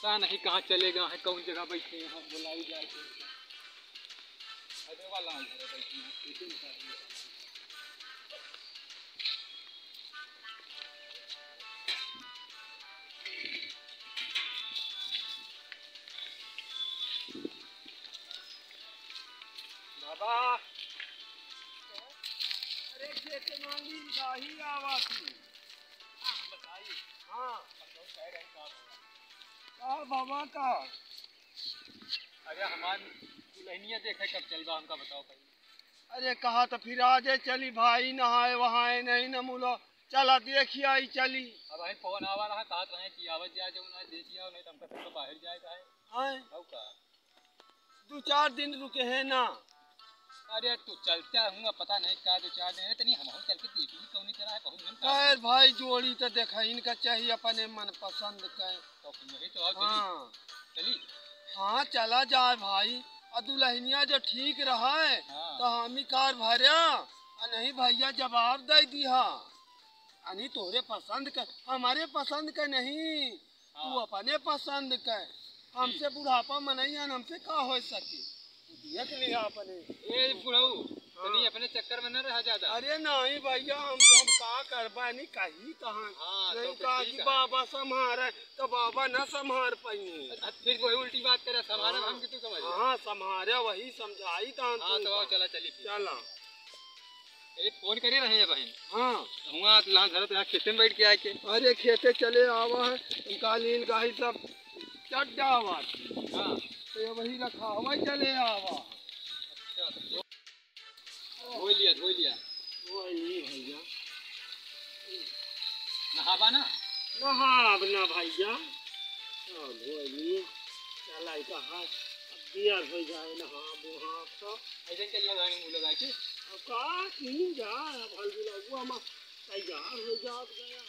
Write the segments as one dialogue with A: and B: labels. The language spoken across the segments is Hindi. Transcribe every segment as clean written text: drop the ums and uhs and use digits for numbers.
A: पता नहीं कहाँ चले गए हैं, कौन जगह बैठे हैं, बुलाई जाए अरे वाला बैठे हैं। बाबा
B: अरे खेत मांगी गाही आवा थी।
A: बताइए।
B: हाँ
A: कह रहे हैं
B: का बाबा का।
A: अरे हमारी दुल्हनिया देखे कब चलवा हमका बताओ पहले।
B: अरे कहा तो फिर आजे चली भाई नहाए वहाए नहीं न मुलो चला देखिए आई चली।
A: अब हमें फोन आवा रहा कहा रहे कि आवत जाए जो ना देखिए नहीं तो हमका तो बाहर जाएगा है।
B: हाँ
A: अब का
B: 2-4 दिन रुके हैं ना।
A: अरे तू चलता हूँ पता नहीं क्या 2-4 दिन है तो नहीं हम चल के देखी कौन तरह है बहुत दिन
B: खैर भाई जोड़ी तो देखा इनका चाहिए अपने मन पसंद का।
A: तो वही तो आओ
B: हाँ
A: चली
B: हाँ चला जाए भाई और दुल्हनिया जो ठीक रहा है
A: हाँ।
B: तो हम ही कार भरिया और नहीं भैया जवाब दे दिया नहीं तोरे पसंद कर हमारे पसंद का नहीं
A: हाँ।
B: तू अपने पसंद का हमसे बुढ़ापा मनैया हमसे का हो सके देख लिया अपने
A: ए बुढ़ऊ तो नहीं अपने चक्कर में न रहा ज्यादा।
B: अरे नहीं भैया हम तो हम का करबा नहीं कहीं कहाँ
A: हाँ,
B: नहीं
A: तो
B: कहा
A: ठीक
B: कि
A: है।
B: बाबा संभारे तो बाबा न संभार पाइए।
A: फिर वही उल्टी बात करे समारा हम कि तू समझ।
B: हाँ संभारे वही समझाई था
A: हाँ तो आओ चला चली फिर।
B: चला
A: ये फोन करे रहे हैं बहन।
B: हाँ
A: हुआ लान घर तो यहाँ खेते में बैठ के आए के।
B: अरे खेते चले आवा है कालीन गाही सब चट जावा
A: हाँ
B: तो ये वही रखा हुआ चले आवा।
A: अच्छा धो लिया
B: वही भैया
A: नहाबा ना।
B: नहा ना भैया धोली चला कहा अब दिया हो जाए नहा वहाँ तो
A: ऐसे चलिए मुँह लगा के
B: अब का तीन जा हल्दी लगुआ में तैयार हो जात गया।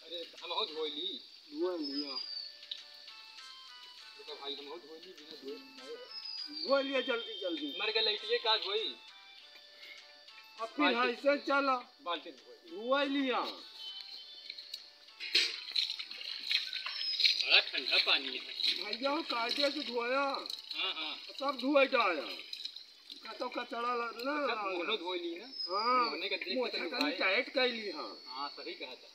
A: अरे हम हो धो ली
B: धो लिया
A: तो भाई हम हो धो ली बिना धोए
B: धो लिया जल्दी जल्दी
A: मर के लइटिए का धोई
B: अब फिर ऐसे चला
A: बाल्टी धोई
B: धो लिया।
A: बड़ा ठंडा पानी है
B: भैया कायदे से धोया
A: हाँ हाँ
B: सब धोए डाया तो कचड़ा ना
A: मोनो धो ली ना।
B: हाँ
A: मोहने का देख के तो
B: मोटा
A: लुभाए।
B: टाइट कर ली। हाँ
A: हाँ सही कहा था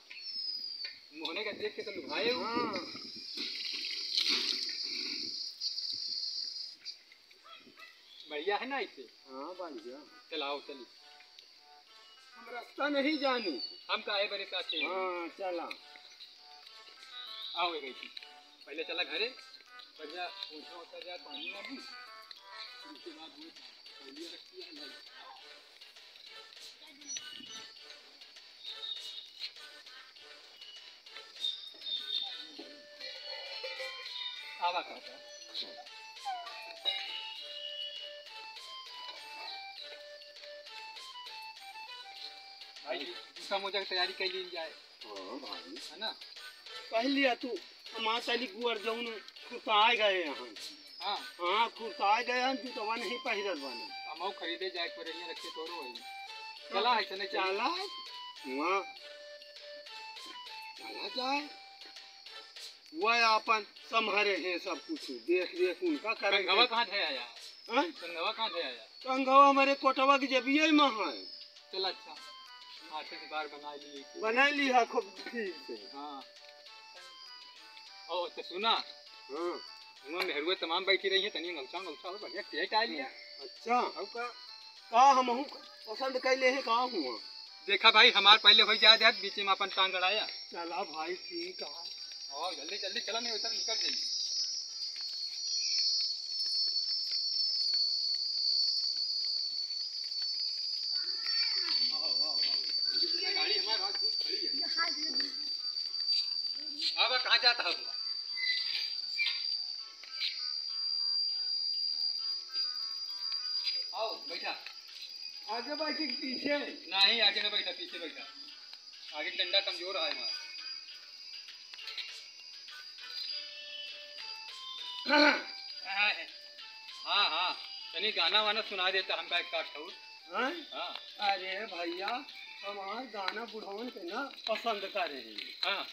A: मोहने का देख के तो लुभाए हो।
B: हाँ
A: बढ़िया है ना इसे।
B: हाँ भैया
A: चलाओ चली
B: हम रास्ता नहीं जानी
A: हम काहे बड़े साथ हैं।
B: हाँ चला
A: आओ गई थी पहले चला घरे बढ़िया पोछा होता जाए पानी में भी उसके बाद वो तौलिया रखती है नहीं आवा कहता भाई दूसरा मोजा की तैयारी कर ली जाए।
B: हाँ भाई
A: है ना
B: कह लिया तू हमारा तली गुअर जौन खुरताए गए यहाँ।
A: हाँ
B: हाँ खुरताए गए हम जूतवा नहीं पहिरल बने
A: हम खरीदे जाए पर रही रखे तोरो वही चला ऐसे नहीं
B: चला वहाँ चला जाए वह अपन संभारे हैं सब कुछ देख देख उनका करेंगे।
A: कंगवा कहाँ थे आया
B: हाँ?
A: कंगवा कहाँ थे आया
B: कंगवा हमारे कोटवा की जबिये में है।
A: चल अच्छा हाथे से बार बना लिए
B: बना ली है खूब ठीक से।
A: हाँ और तो सुना
B: हाँ
A: वहाँ मेहरुए तमाम बैठी रही है तनी गौछा हो बढ़िया टेट आ लिया।
B: अच्छा अब का हम पसंद कैले हैं का हुआ
A: देखा भाई हमार पहले हो जाए देख बीच में अपन टांग गड़ाया।
B: चला भाई ठीक है
A: और जल्दी जल्दी चला नहीं वैसा निकल जाइए। गाड़ी हमारे हाथ खड़ी है। अब कहाँ जाता है आओ बैठा
B: आगे बैठी के पीछे
A: नहीं आगे ना बैठा पीछे बैठा आगे डंडा कमजोर है हमारा। हाँ हाँ तनी गाना वाना सुना देता हमका एक काट
B: हाँ?
A: हाँ
B: अरे भैया हमार गाना बुढ़ावन के ना पसंद करे हैं।
A: हाँ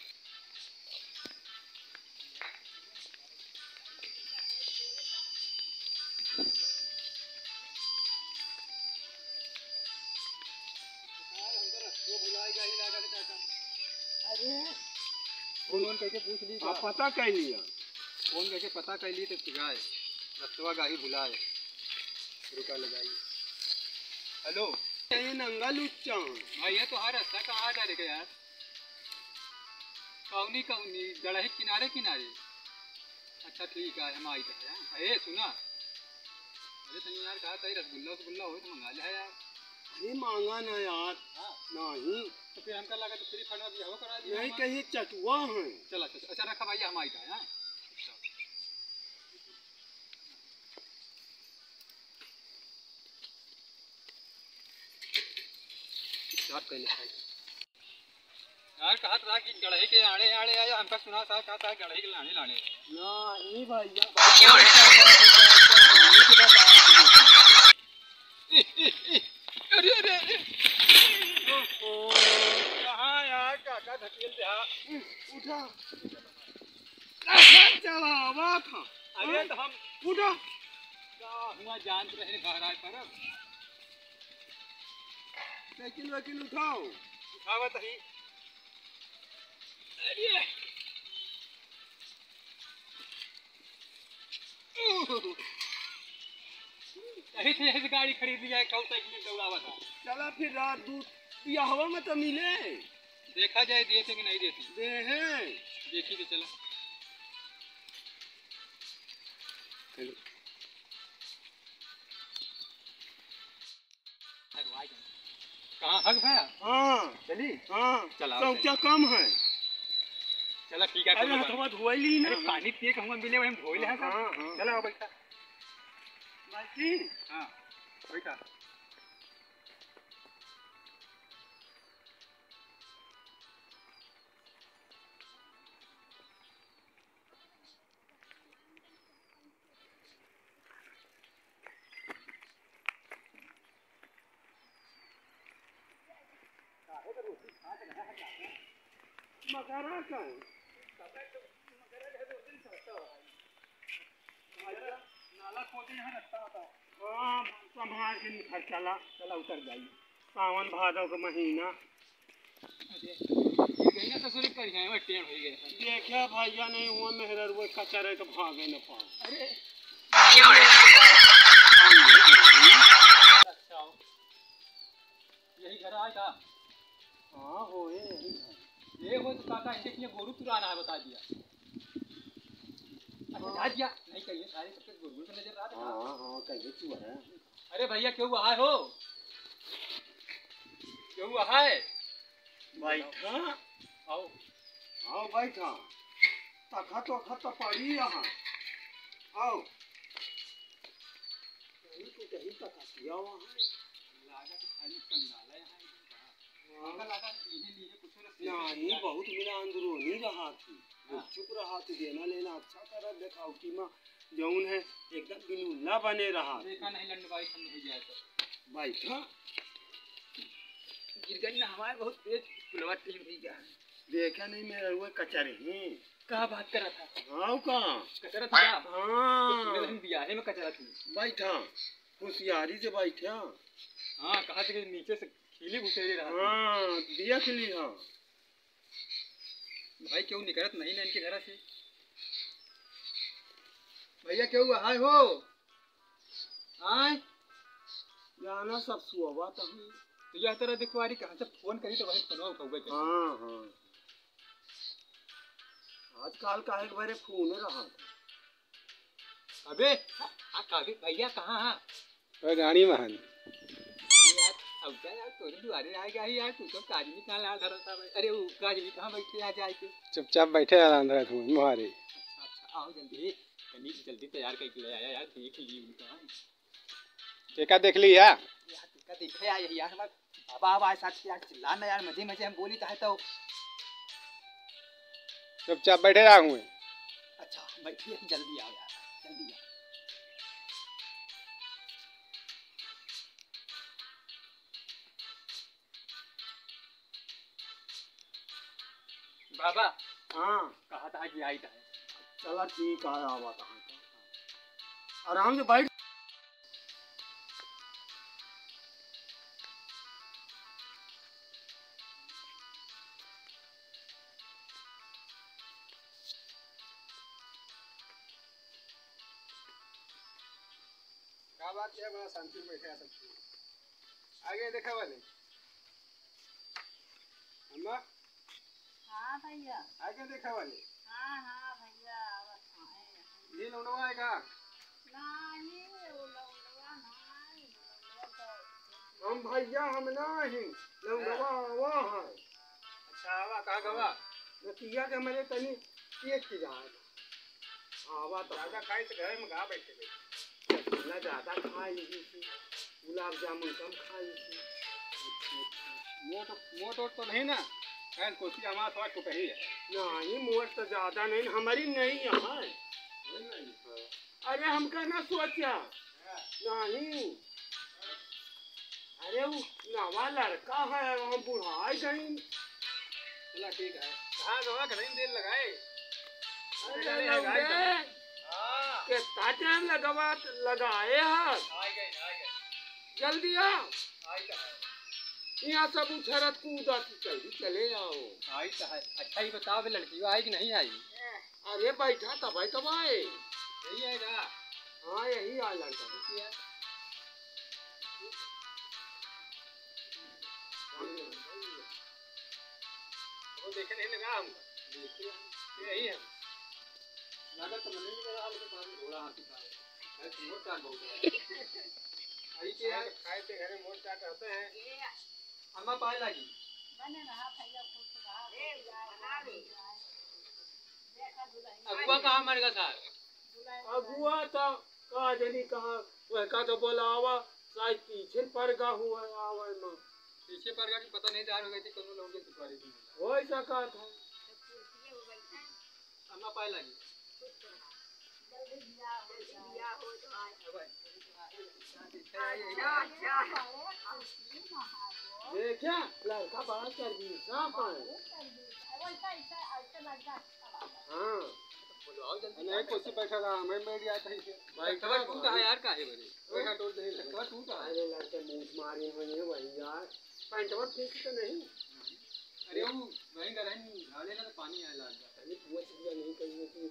A: फोन करके पूछ ली
B: आप पता कर लिया।
A: फोन करके पता कर ली तो सिखाए रस्तवा गाही भुलाए रुका लगाई। हेलो
B: ये नंगा लुच्चा
A: भैया तो हर रास्ता कहाँ जा रहे यार? कौनी कौनी गढ़े किनारे किनारे। अच्छा ठीक है हम आई थे यार। अरे सुना अरे तनी यार कहा था रसगुल्ला रसगुल्ला हो तो मंगा लिया यार।
B: अरे मांगा ना यार।
A: हाँ
B: नहीं
A: तो फिर हमका लगा तो फ्री फंड में भी करा दिया।
B: नहीं कहीं चटुआ है।
A: चला अच्छा रखा भैया हम आई था यार। यार कहा था कि गढ़े के आड़े आड़े आया हमका सुना था कहा था गढ़े के लाने लाने।
B: नहीं भैया
A: अरे अरे कहाँ यार काका धकेल दे
B: उठा चलावा था।
A: अरे तो हम
B: उठा
A: हुआ जानते रहे घर आए पर
B: साइकिल वाइकिल उठाओ।
A: उठावत ही यही से यही से गाड़ी खरीद लिया कल साइकिल में दौड़ावा था।
B: चला फिर रात दूध पिया हवा में तो मिले।
A: देखा जाए देते कि नहीं देते।
B: दे हैं
A: देखी तो चला कहाँ हक है?
B: हाँ
A: चली
B: हाँ
A: चला
B: शौचा कम है।
A: चला ठीक है।
B: अरे हथवा धोइली ना।
A: अरे पानी पिए कहूँ मिले वही धोई ले।
B: हाँ हाँ
A: चला आओ बैठा।
B: बाकी
A: हाँ बैठा।
B: मकरा का
A: नाला खोदे यहाँ रास्ता होता।
B: हाँ संभाल के निकल चला।
A: चला उतर जाइए।
B: सावन भादव का महीना
A: गई ना ससुर कर गए वो टेढ़ हो गए।
B: देखा भैया नहीं हुआ मेहर वो कचरे तो भागे न पाओ।
A: अरे अच्छा यही घर आया था।
B: हाँ हो यही
A: ये हो तो काका इनके लिए गोरू चुराना है बता दिया। अच्छा बता दिया नहीं कहिए सारे सबके गोरू से नजर आ रहा।
B: हाँ हाँ कहिए तू है।
A: अरे भैया क्यों आए हो? क्यों आए?
B: बैठा
A: आओ
B: आओ बैठा तखा तो खत पड़ी यहाँ आओ। कहीं तक किया वहाँ
A: लागा तो खाली संगाला यहाँ लागा दीने लिए कुछ
B: नहीं बहुत बिना अंदरूनी रहा थी। चुप रहा थी देना लेना अच्छा तरह देखावटी में जौन है एकदम बिनुल्ला बने रहा।
A: देखा नहीं लंडवाई हम नहीं गया तो
B: बैठा
A: गिर गई ना हमारे बहुत तेज पुलवा टीम भी गया।
B: देखा नहीं मेरे वो कचरे हैं।
A: कहाँ बात कर रहा था?
B: आओ कहाँ
A: कचरा था।
B: हाँ
A: बियाहे में कचरा थी।
B: बैठा होशियारी से बैठा।
A: हाँ कहा था कि नीचे से खीली घुसेरी रहा।
B: हाँ देख ली। हाँ
A: भाई क्यों निकलत नहीं ना इनके घर से? भैया क्यों आए हो? आए
B: जाना सब सुबह तो हम
A: तो यह तरह दिखवारी कहाँ से फोन करी तो वही फोन उठाओगे।
B: हाँ हाँ आजकल का एक बारे फोन रहा।
A: अबे काफी भैया कहाँ है?
C: गाड़ी में है।
A: यार अब क्या यार तोरे दुआरे आएगा ही यार। तू तो काजमी कहाँ ला धरा था? अरे वो काजमी कहाँ बैठे आ जाए के
C: चुपचाप बैठे आराम धरा थू मुहारे।
A: अच्छा आओ जल्दी कनी जल्दी तैयार करके ले आया यार। देख ली उनका
C: टेका देख ली है
A: यार तुमका देखे आए यार हमारे बाबा आवाज साथ यार चिल्लाना यार मजे मजे हम बोली चाहे तो।
C: चुपचाप बैठे रहा हूँ।
A: अच्छा बैठिए जल्दी आओ यार जल्दी आओ। बाबा
B: हाँ
A: कहा था कि आई था।
B: चला ठीक है आवा कहाँ आराम से बैठ।
C: क्या बात है, बड़ा शांति में बैठे सब आगे देखा वाले अम्मा।
D: हाँ भैया।
C: आगे देखा वाले
D: हाँ भैया
C: ये लौंडवा है का?
D: नहीं वो लौंडवा नहीं, लौंडवा तो
B: हम भैया हम नहीं लौंडवा वो है।
C: अच्छा आवा कहाँ गवा?
B: नतिया के हमारे तनी पेट की जाए आवा तो
C: ज्यादा खाई से घर में गा बैठे थे।
B: ना ज्यादा खाई थी, गुलाब जामुन कम खाई थी।
C: मोट तो नहीं ना? खैर कोसी हमारा थोड़ा टूट ही है।
B: नहीं मोट तो ज्यादा नहीं, हमारी नहीं है। अरे हमका ना सोचा नहीं, अरे वो नवा लड़का है, हम बुढ़ाई गई।
C: चला ठीक है। कहाँ गवा कहीं देर लगाए?
B: अरे लौंडे कितना टाइम लगाए हैं, जल्दी आओ। यहाँ सब उछरत कूदत जल्दी चले आओ।
A: आई तो है। अच्छा ही बताओ भी लड़की आई कि नहीं आई?
B: अरे बैठा तब आए।
A: यही है ना?
B: हाँ यही आ लड़का।
C: वो देखने नहीं लगा हमको। यही है।
A: लागत तो मिलने नहीं रहा, लेकिन पानी घोड़ा हाथी का है। ऐसे मोट काट बहुत है।
C: आई के खाए थे घरे मोट काट रहते हैं।
A: अम्मा पाए लगी।
D: बने रहा भैया, खुश रहा।
A: अगुआ कहाँ मर गया था?
B: अगुआ था कहा जनी कहा वह का तो बोला आवा शायद पीछे पड़ गा हुआ आवा मां
A: पीछे पर गया कि पता नहीं जा गई थी कोनो लोग के पिछवाड़ी थी।
B: हो ऐसा कहा था।
A: अम्मा पाए लगी।
B: देखा लड़का बड़ा चर्बीसा है। हाँ
C: नहीं कोसी बैठा रहा, मैं बैठ गया था इसे।
A: बैठवा टूटा है यार, काहे बजे?
C: बैठा टोल नहीं लगा।
A: बैठवा टूटा है।
B: अरे लड़के मूछ मारी हुई है वही यार, पैंटवा ठीक तो नहीं।
A: अरे वो वहीं का रहन झाड़े ना तो पानी आए लग गया।
B: अरे पूछ दिया नहीं कहीं कि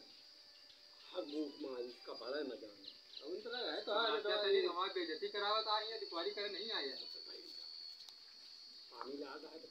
B: हर मूछ मारी का बड़ा मजा है।
C: अब उन तरह है तो
A: आज तो नहीं हमारी बेइज्जती करावत आ रही है, दिवाली करे नहीं आई है।
B: पानी लगा है तो